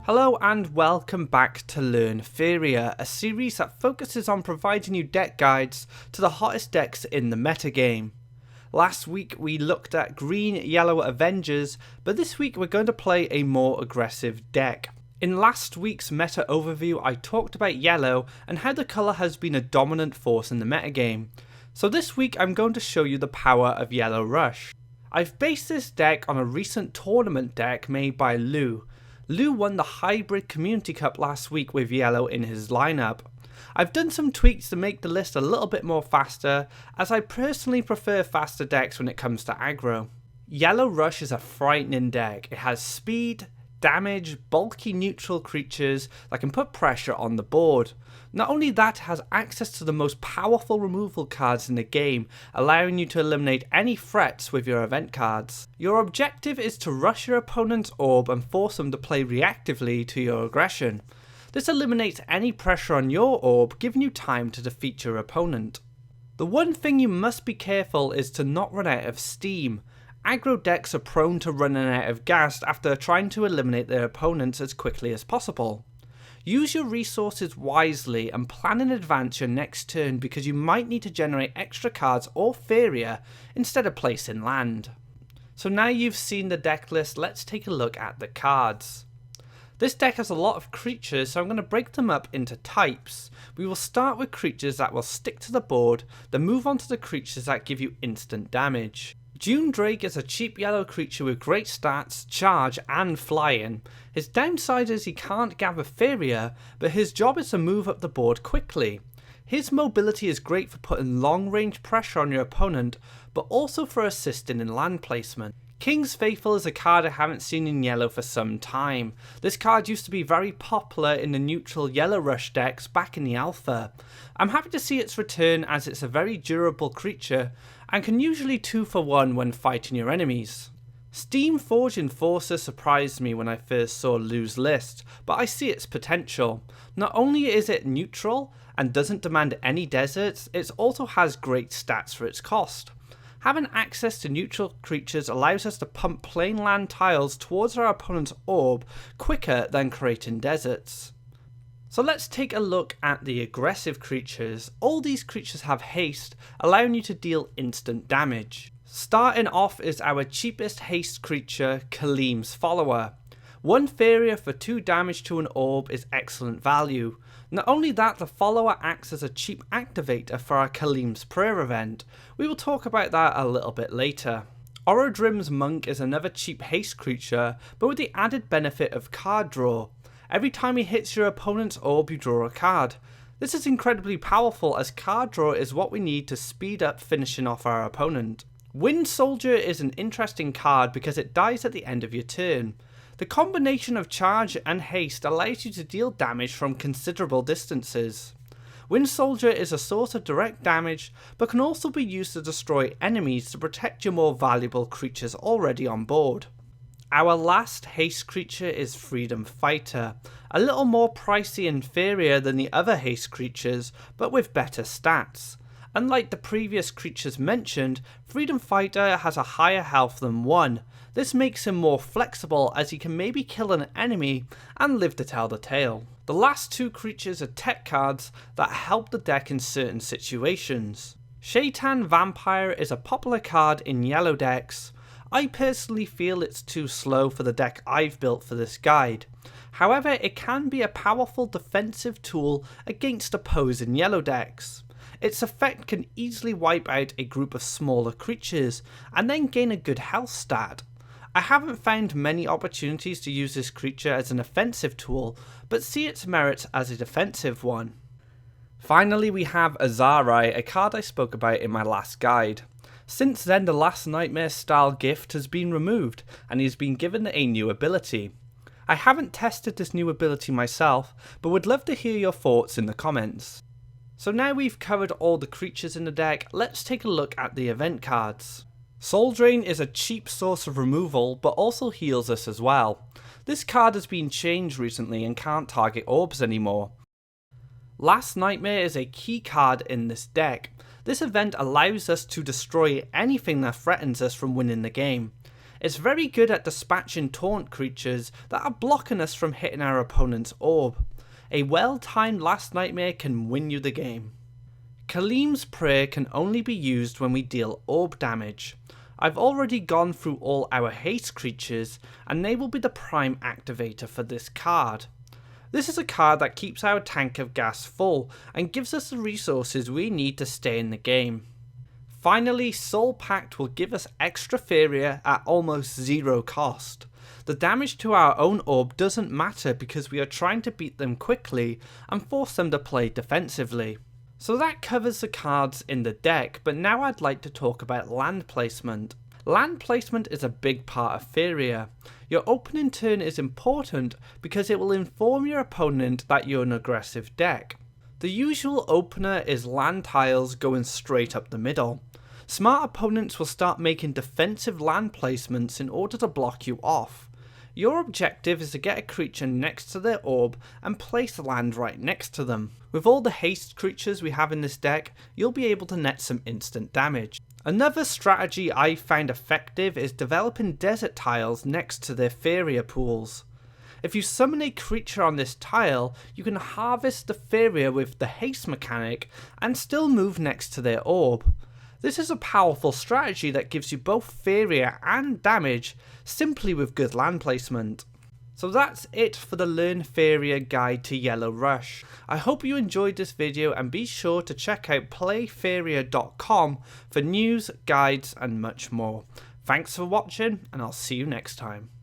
Hello and welcome back to Learn Faeria, a series that focuses on providing you deck guides to the hottest decks in the metagame. Last week we looked at green-yellow Avengers, but this week we're going to play a more aggressive deck. In last week's meta overview I talked about yellow and how the colour has been a dominant force in the metagame. So this week I'm going to show you the power of Yellow Rush. I've based this deck on a recent tournament deck made by Lou. Lou won the Hybrid Community Cup last week with yellow in his lineup. I've done some tweaks to make the list a little bit more faster, as I personally prefer faster decks when it comes to aggro. Yellow Rush is a frightening deck. It has speed, damage, bulky neutral creatures that can put pressure on the board. Not only that, it has access to the most powerful removal cards in the game, allowing you to eliminate any threats with your event cards. Your objective is to rush your opponent's orb and force them to play reactively to your aggression. This eliminates any pressure on your orb, giving you time to defeat your opponent. The one thing you must be careful is to not run out of steam. Aggro decks are prone to running out of gas after trying to eliminate their opponents as quickly as possible. Use your resources wisely and plan in advance your next turn, because you might need to generate extra cards or Faeria instead of placing land. So now you've seen the deck list, let's take a look at the cards. This deck has a lot of creatures, so I'm going to break them up into types. We will start with creatures that will stick to the board, then move on to the creatures that give you instant damage. Dune Drake is a cheap yellow creature with great stats, charge and flying. His downside is he can't gather Faeria, but his job is to move up the board quickly. His mobility is great for putting long range pressure on your opponent, but also for assisting in land placement. King's Faithful is a card I haven't seen in yellow for some time. This card used to be very popular in the neutral Yellow Rush decks back in the alpha. I'm happy to see its return, as it's a very durable creature and can usually 2-for-1 when fighting your enemies. Steam Forge Enforcer surprised me when I first saw Lou's list, but I see its potential. Not only is it neutral and doesn't demand any deserts, it also has great stats for its cost. Having access to neutral creatures allows us to pump plain land tiles towards our opponent's orb quicker than creating deserts. So let's take a look at the aggressive creatures. All these creatures have haste, allowing you to deal instant damage. Starting off is our cheapest haste creature, Kaleem's Follower. 1 Faeria for 2 damage to an orb is excellent value. Not only that, the follower acts as a cheap activator for our Kaleem's Prayer event. We will talk about that a little bit later. Orodrim's Monk is another cheap haste creature, but with the added benefit of card draw. Every time he hits your opponent's orb, you draw a card. This is incredibly powerful, as card draw is what we need to speed up finishing off our opponent. Wind Soldier is an interesting card because it dies at the end of your turn. The combination of charge and haste allows you to deal damage from considerable distances. Wind Soldier is a source of direct damage, but can also be used to destroy enemies to protect your more valuable creatures already on board. Our last haste creature is Freedom Fighter, a little more pricey and inferior than the other haste creatures, but with better stats. Unlike the previous creatures mentioned, Freedom Fighter has a higher health than 1. This makes him more flexible, as he can maybe kill an enemy and live to tell the tale. The last 2 creatures are tech cards that help the deck in certain situations. Shaitan Vampire is a popular card in yellow decks. I personally feel it's too slow for the deck I've built for this guide. However, it can be a powerful defensive tool against opposing yellow decks. Its effect can easily wipe out a group of smaller creatures and then gain a good health stat. I haven't found many opportunities to use this creature as an offensive tool, but see its merits as a defensive one. Finally, we have Azarai, a card I spoke about in my last guide. Since then, the Last Nightmare style gift has been removed and he has been given a new ability. I haven't tested this new ability myself, but would love to hear your thoughts in the comments. So now we've covered all the creatures in the deck, let's take a look at the event cards. Soul Drain is a cheap source of removal, but also heals us as well. This card has been changed recently and can't target orbs anymore. Last Nightmare is a key card in this deck. This event allows us to destroy anything that threatens us from winning the game. It's very good at dispatching taunt creatures that are blocking us from hitting our opponent's orb. A well-timed Last Nightmare can win you the game. Kaleem's Prayer can only be used when we deal orb damage. I've already gone through all our haste creatures and they will be the prime activator for this card. This is a card that keeps our tank of gas full and gives us the resources we need to stay in the game. Finally, Soul Pact will give us extra Faeria at almost zero cost. The damage to our own orb doesn't matter because we are trying to beat them quickly and force them to play defensively. So that covers the cards in the deck, but now I'd like to talk about land placement. Land placement is a big part of Faeria. Your opening turn is important because it will inform your opponent that you're an aggressive deck. The usual opener is land tiles going straight up the middle. Smart opponents will start making defensive land placements in order to block you off. Your objective is to get a creature next to their orb and place land right next to them. With all the haste creatures we have in this deck, you'll be able to net some instant damage. Another strategy I found effective is developing desert tiles next to their Faeria pools. If you summon a creature on this tile, you can harvest the Faeria with the haste mechanic and still move next to their orb. This is a powerful strategy that gives you both Faeria and damage simply with good land placement. So that's it for the Learn Faeria guide to Yellow Rush. I hope you enjoyed this video and be sure to check out playfaeria.com for news, guides and much more. Thanks for watching and I'll see you next time.